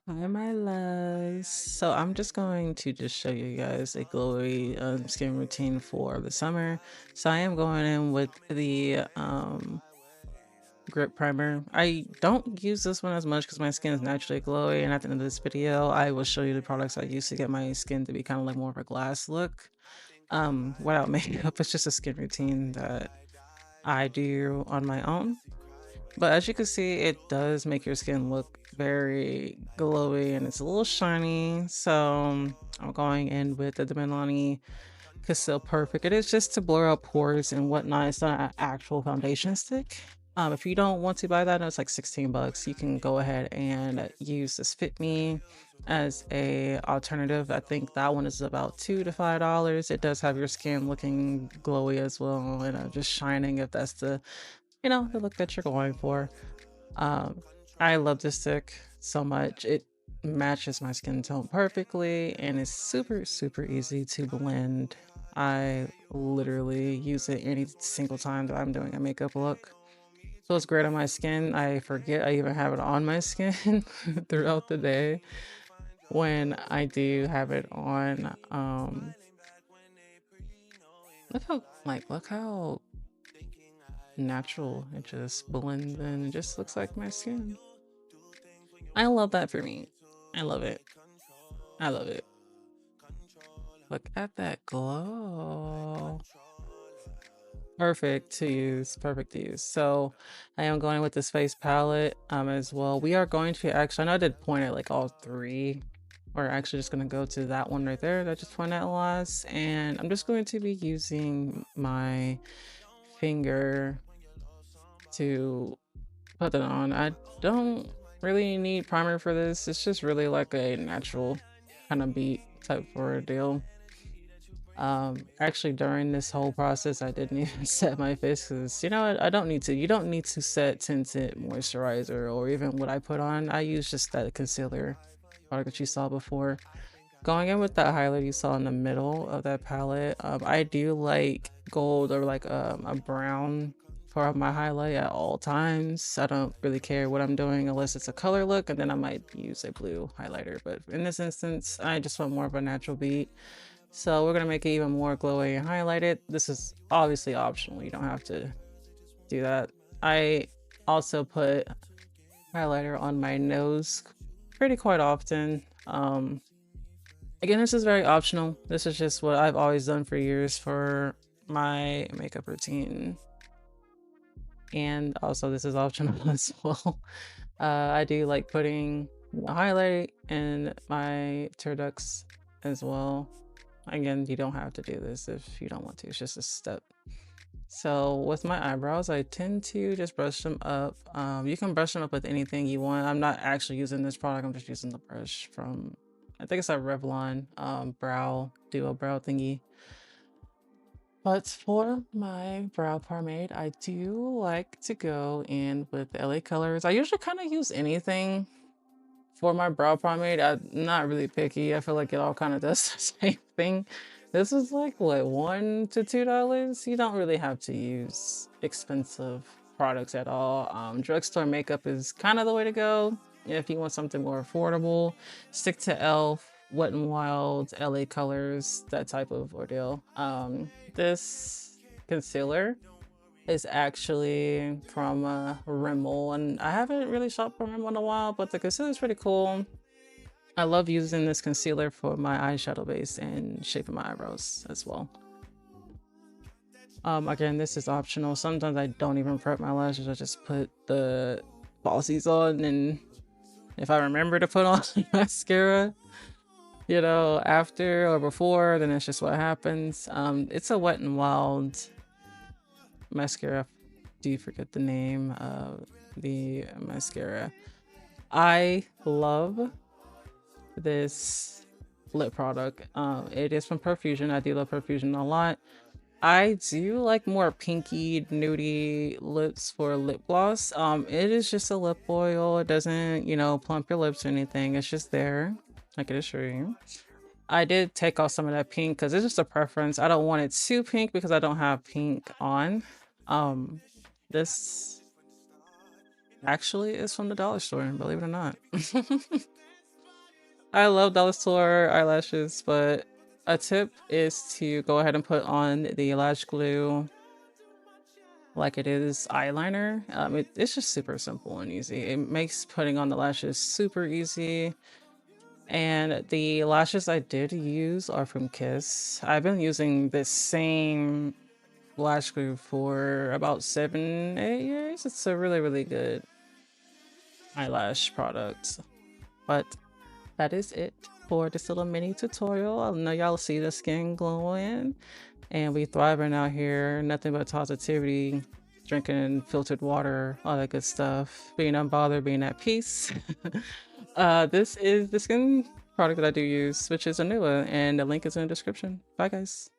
Hi, my loves. So I'm just going to just show you guys a glowy skin routine for the summer. So I am going in with the grip primer. I don't use this one as much because my skin is naturally glowy. And at the end of this video, I will show you the products I use to get my skin to be kind of like more of a glass look. Without makeup, it's just a skin routine that I do on my own. But as you can see, it does make your skin look very glowy and it's a little shiny. So I'm going in with the Milani Conceal Perfect. It is just to blur out pores and whatnot. It's not an actual foundation stick. If you don't want to buy that, it's like 16 bucks. You can go ahead and use this Fit Me as a alternative. I think that one is about $2 to $5. It does have your skin looking glowy as well and just shining if that's the look that you're going for. Um, I love this stick so much. It matches my skin tone perfectly and it's super, super easy to blend. I literally use it any single time that I'm doing a makeup look. So it's great on my skin. I forget I even have it on my skin throughout the day when I do have it on. Look how natural it just blends in. It just looks like my skin. I love that for me. I love it. I love it. Look at that glow. Perfect to use. Perfect to use. So I am going with this face palette as well. We are going to actually, I know I did point at like all three. We're actually just going to go to that one right there that I just pointed at last. And I'm just going to be using my finger to put it on. I don't really need primer for this. It's just really like a natural kind of beat type of ordeal. Actually during this whole process I didn't even set my face because I don't need to. You don't need to set tinted moisturizer or even what I put on. I use just that concealer product that you saw before. Going in with that highlight you saw in the middle of that palette, I do like gold or like a brown for my highlight at all times. I don't really care what I'm doing unless it's a color look, and then I might use a blue highlighter. But in this instance, I just want more of a natural beat. So we're gonna make it even more glowy and highlighted. This is obviously optional. You don't have to do that. I also put highlighter on my nose pretty quite often. Again, this is very optional. This is just what I've always done for years for my makeup routine. And also this is optional as well. I do like putting a highlight in my tear ducts as well. Again, you don't have to do this if you don't want to. It's just a step. So with my eyebrows, I tend to just brush them up. You can brush them up with anything you want. I'm not actually using this product. I'm just using the brush from, I think it's a Revlon brow duo brow thingy. But for my brow pomade, I do like to go in with the LA colors. I usually kind of use anything for my brow pomade. I'm not really picky. I feel like it all kind of does the same thing. This is like what, $1 to $2? You don't really have to use expensive products at all. Drugstore makeup is kind of the way to go. If you want something more affordable, stick to Elf, Wet n Wild, LA Colors, that type of ordeal. This concealer is actually from Rimmel, and I haven't really shopped from Rimmel in a while, but the concealer is pretty cool. I love using this concealer for my eyeshadow base and shaping my eyebrows as well. Again, this is optional. Sometimes I don't even prep my lashes. I just put the falsies on, and if I remember to put on mascara, after or before, then that's just what happens. It's a Wet n Wild mascara. Do you forget the name of the mascara? I love this lip product. It is from Perfusion. I do love Perfusion a lot. I do like more pinky nudie lips for lip gloss. It is just a lip oil. It doesn't, plump your lips or anything. It's just there. I can assure you. I did take off some of that pink because it's just a preference. I don't want it too pink because I don't have pink on. This actually is from the dollar store, believe it or not. I love Dollar Store eyelashes, but a tip is to go ahead and put on the lash glue like it is eyeliner. It's just super simple and easy. It makes putting on the lashes super easy. And the lashes I did use are from Kiss. I've been using this same lash glue for about 7, 8 years. It's a really, really good eyelash product. But that is it for this little mini tutorial. I know y'all see the skin glowing and we thriving out here. Nothing but positivity, drinking filtered water, all that good stuff. Being unbothered, being at peace. This is the skin product that I do use, which is Anua, and the link is in the description. Bye guys.